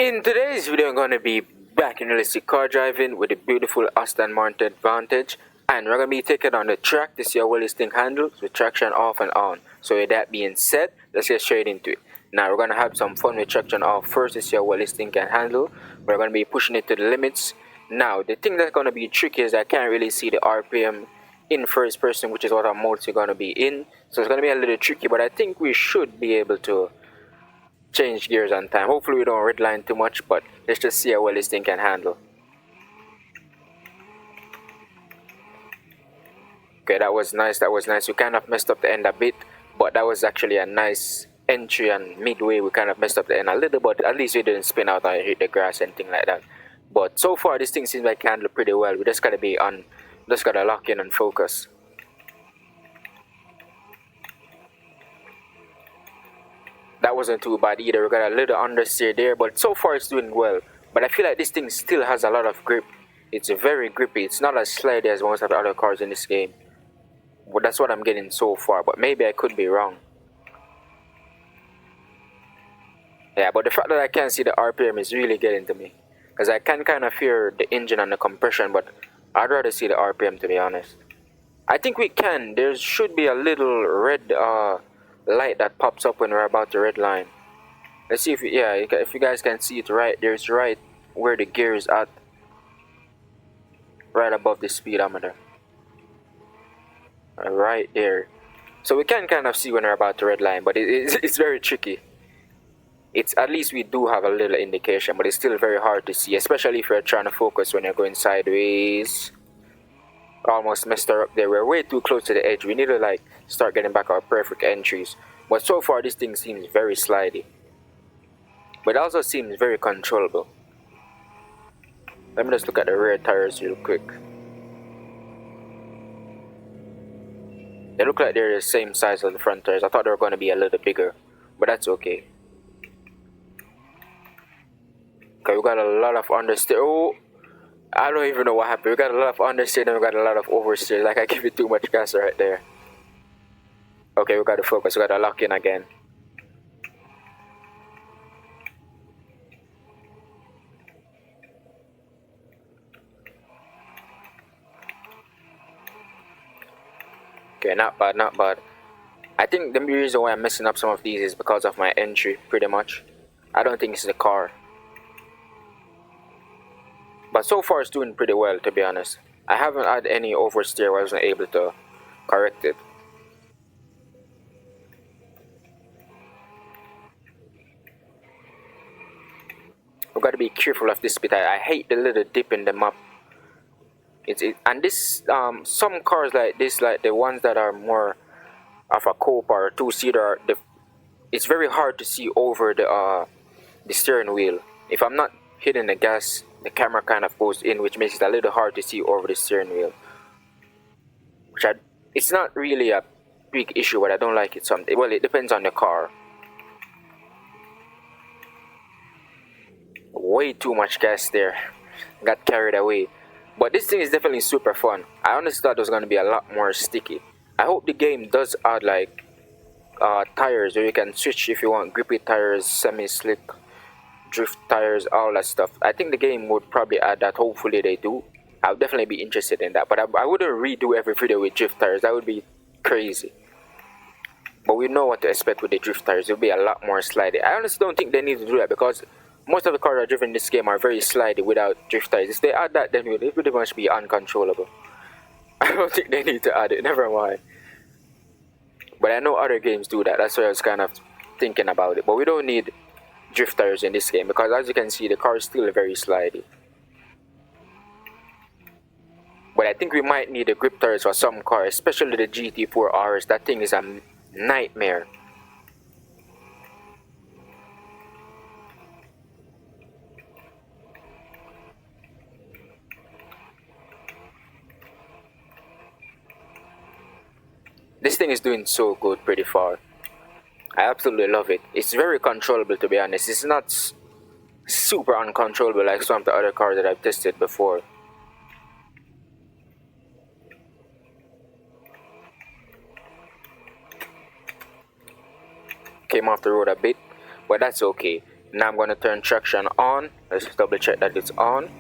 In today's video, I'm going to be back in realistic car driving with the beautiful Aston Martin Vantage, and we're going to be taking on the track to see how well this thing handles with traction off and on. So with that being said, let's get straight into it. Now we're going to have some fun with traction off first to see how well this thing can handle. We're going to be pushing it to the limits. Now the thing that's going to be tricky is I can't really see the RPM in first person, which is what I'm mostly going to be in. So it's going to be a little tricky, but I think we should be able to change gears on time. Hopefully we don't redline too much, but let's just see how well this thing can handle. Okay, that was nice, We kind of messed up the end a bit, but that was actually a nice entry, and midway we kind of messed up the end a little, but at least we didn't spin out or hit the grass, anything like that. But so far this thing seems like it handled pretty well. We just gotta lock in and focus. That wasn't too bad either. We got a little understeer there, but so far it's doing well. But I feel like this thing still has a lot of grip. It's very grippy. It's not as slidey as most of the other cars in this game. But that's what I'm getting so far, but maybe I could be wrong. Yeah, but the fact that I can't see the RPM is really getting to me. Because I can kind of hear the engine and the compression, but I'd rather see the RPM, to be honest. I think we can. There should be a little red light that pops up when we're about to red line. Let's see if if you guys can see it right. There's right where the gear is at, right above the speedometer, right there. So we can kind of see when we're about to red line, but it's very tricky. It's at least we do have a little indication, but it's still very hard to see, especially if you're trying to focus when you're going sideways. Almost messed her up there. We're way too close to the edge. We need to like start getting back our perfect entries. But so far this thing seems very slidey, but it also seems very controllable. Let me just look at the rear tires real quick. They look like they're the same size as the front tires. I thought they were going to be a little bigger, but that's okay. Okay, we got a lot of understeer. Oh, I don't even know what happened. We got a lot of understeer and we got a lot of oversteer. Like I give it too much gas right there. Okay, we got to focus. We got to lock in again. Okay, not bad, not bad. I think the reason why I'm messing up some of these is because of my entry, pretty much. I don't think it's the car. But so far it's doing pretty well, to be honest. I haven't had any oversteer where I wasn't able to correct it. We've got to be careful of this bit. I hate the little dip in the map. And this some cars like this, like the ones that are more of a coupe or a two-seater, it's very hard to see over the steering wheel. If I'm not hitting the gas, the camera kind of goes in, which makes it a little hard to see over the steering wheel. It's not really a big issue, but I don't like it something. Well, it depends on the car. Way too much gas there. Got carried away. But this thing is definitely super fun. I honestly thought it was going to be a lot more sticky. I hope the game does add like tires where you can switch if you want grippy tires, semi-slick, drift tires, all that stuff. I think the game would probably add that. Hopefully they do. I'll definitely be interested in that. But I wouldn't redo every video with drift tires. That would be crazy. But we know what to expect with the drift tires. It'll be a lot more slidey. I honestly don't think they need to do that because most of the cars that are driven in this game are very slidey without drift tires. If they add that, then it pretty much be uncontrollable. I don't think they need to add it. Never mind. But I know other games do that. That's why I was kind of thinking about it. But we don't need drift tires in this game because, as you can see, the car is still very slidey. But I think we might need the grip tires for some cars, especially the GT4 RS. That thing is a nightmare. This thing is doing so good pretty far. I absolutely love it. It's very controllable, to be honest. It's not super uncontrollable like some of the other cars that I've tested before. Came off the road a bit, but that's okay. Now I'm gonna turn traction on. Let's double check that it's on.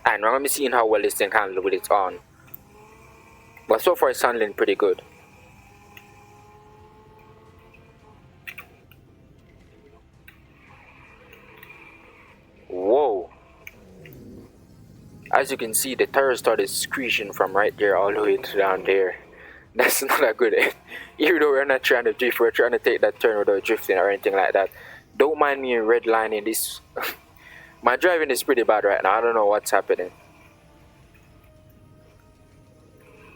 And we're gonna be seeing how well this thing handles with it on. But so far it's handling pretty good. Whoa. As you can see, the tires started screeching from right there all the way to down there. That's not a good end. Even though we're not trying to drift, we're trying to take that turn without drifting or anything like that. Don't mind me redlining this. My driving is pretty bad right now. I don't know what's happening.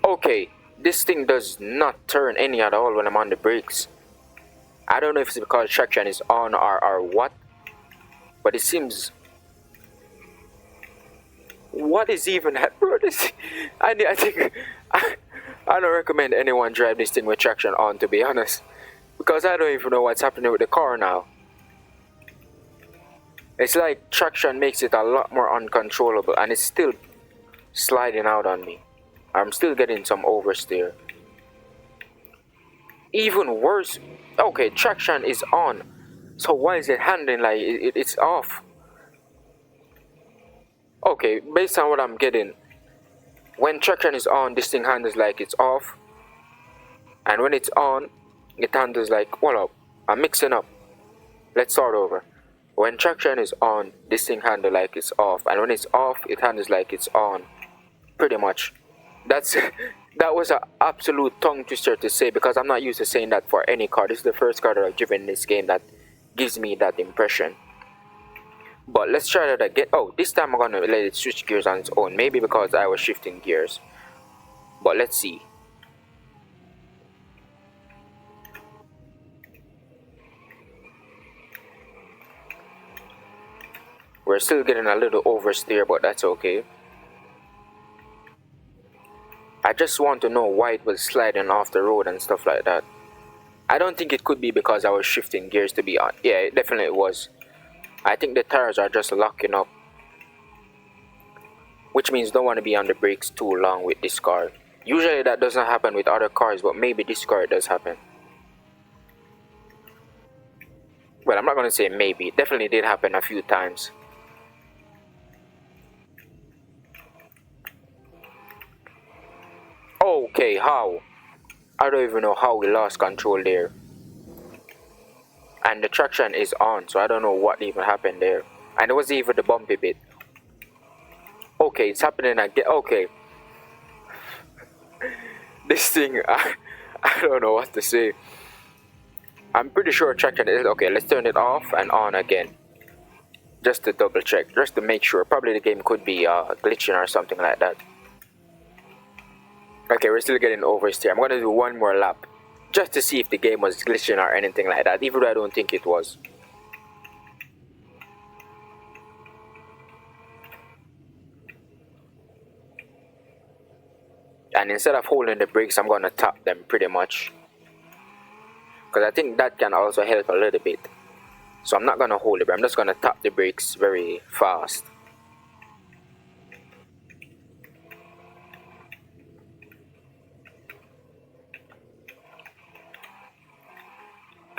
Okay, this thing does not turn any at all when I'm on the brakes. I don't know if it's because traction is on or what, but it seems... What is even that, bro? I think I don't recommend anyone drive this thing with traction on, to be honest, because I don't even know what's happening with the car now. It's like traction makes it a lot more uncontrollable, and it's still sliding out on me. I'm still getting some oversteer. Even worse, okay, traction is on, so why is it handling like it's off? Okay, based on what I'm getting, when traction is on, this thing handles like it's off, and when it's on, it handles like, hold up, I'm mixing up. Let's start over. When traction is on, this thing handles like it's off, and when it's off, it handles like it's on. Pretty much. That's that was an absolute tongue twister to say, because I'm not used to saying that for any car. This is the first car that I've driven in this game that gives me that impression. But let's try that again. Oh, this time I'm gonna let it switch gears on its own. Maybe because I was shifting gears. But let's see. We're still getting a little oversteer, but that's okay. I just want to know why it was sliding off the road and stuff like that. I don't think it could be because I was shifting gears, to be honest. Yeah, it definitely was. I think the tires are just locking up, which means don't want to be on the brakes too long with this car. Usually that doesn't happen with other cars, but maybe this car does happen. Well, I'm not going to say maybe. It definitely did happen a few times. Okay, how? I don't even know how we lost control there. And the traction is on, so I don't know what even happened there. And it was even the bumpy bit. Okay, it's happening again. Okay. This thing, I don't know what to say. I'm pretty sure traction is... Okay, let's turn it off and on again. Just to double check, just to make sure. Probably the game could be glitching or something like that. Okay, we're still getting oversteer. I'm gonna do one more lap, just to see if the game was glitching or anything like that, even though I don't think it was. And instead of holding the brakes, I'm gonna tap them pretty much, because I think that can also help a little bit. So I'm not gonna hold it, I'm just gonna tap the brakes very fast.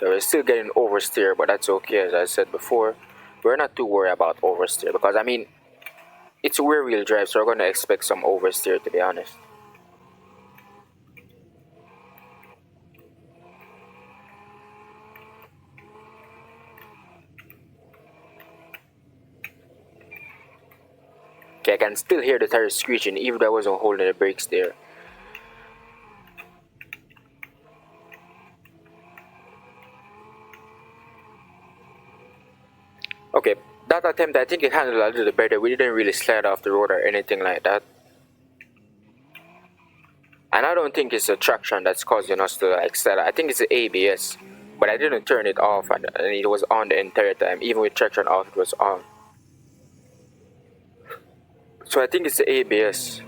Okay, we're still getting oversteer, but that's okay. As I said before, we're not too worried about oversteer, because I mean, it's rear wheel drive, so we're gonna expect some oversteer, to be honest. Okay, I can still hear the tires screeching even though I wasn't holding the brakes there. Okay, that attempt, I think it handled a little better. We didn't really slide off the road or anything like that. And I don't think it's the traction that's causing us to like slide. I think it's the ABS. But I didn't turn it off, and it was on the entire time. Even with traction off, it was on. So I think it's the ABS.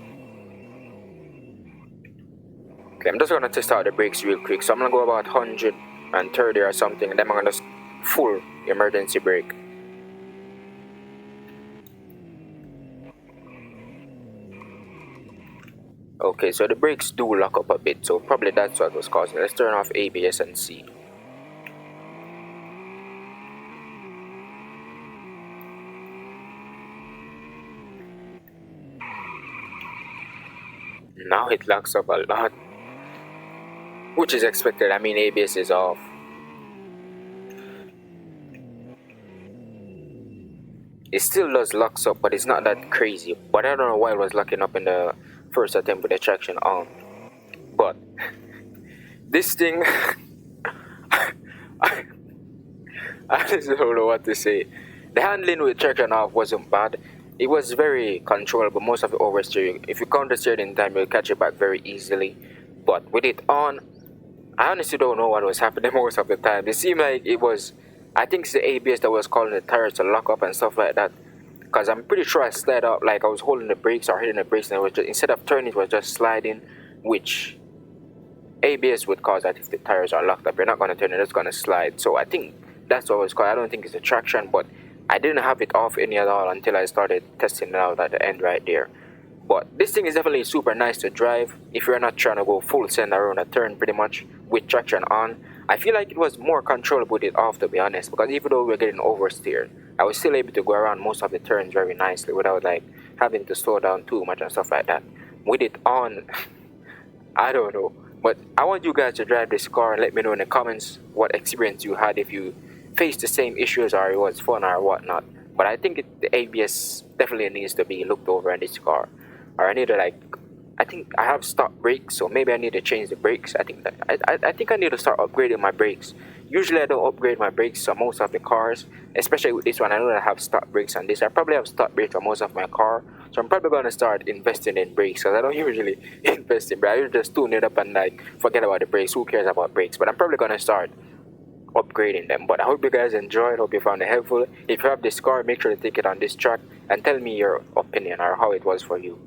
Okay, I'm just gonna test out the brakes real quick. So I'm gonna go about 130 or something, and then I'm gonna just full emergency brake. Okay, so the brakes do lock up a bit, so probably that's what was causing it. Let's turn off ABS and see. Now it locks up a lot, which is expected. I mean, ABS is off. It still does locks up, but it's not that crazy. But I don't know why it was locking up in the first attempt with the traction on. But this thing, I just don't know what to say. The handling with traction off wasn't bad. It was very controllable. Most of the oversteering, if you counter steer in time, you'll catch it back very easily. But with it on, I honestly don't know what was happening most of the time. It seemed like it was, I think it's the ABS that was calling the tires to lock up and stuff like that. Because I'm pretty sure I slid up, like I was holding the brakes or hitting the brakes, and it was just, instead of turning, it was just sliding, which ABS would cause that if the tires are locked up. You're not going to turn, you're just going to slide. So I think that's what it was called. I don't think it's a traction, but I didn't have it off any at all until I started testing it out at the end right there. But this thing is definitely super nice to drive if you're not trying to go full send around a turn pretty much with traction on. I feel like it was more controllable with it off, to be honest, because even though we were getting oversteered, I was still able to go around most of the turns very nicely without like having to slow down too much and stuff like that. With it on, I don't know. But I want you guys to drive this car and let me know in the comments what experience you had, if you faced the same issues or it was fun or whatnot. But I think the ABS definitely needs to be looked over in this car. Or I need to like, I think I have stock brakes, so maybe I need to change the brakes. I think I need to start upgrading my brakes. Usually I don't upgrade my brakes on most of the cars, especially with this one. I know that I have stock brakes on this. I probably have stock brakes on most of my car, so I'm probably gonna start investing in brakes because I don't usually invest in brakes. I usually just tune it up and like forget about the brakes. Who cares about brakes? But I'm probably gonna start upgrading them. But I hope you guys enjoyed. Hope you found it helpful. If you have this car, make sure to take it on this track and tell me your opinion or how it was for you.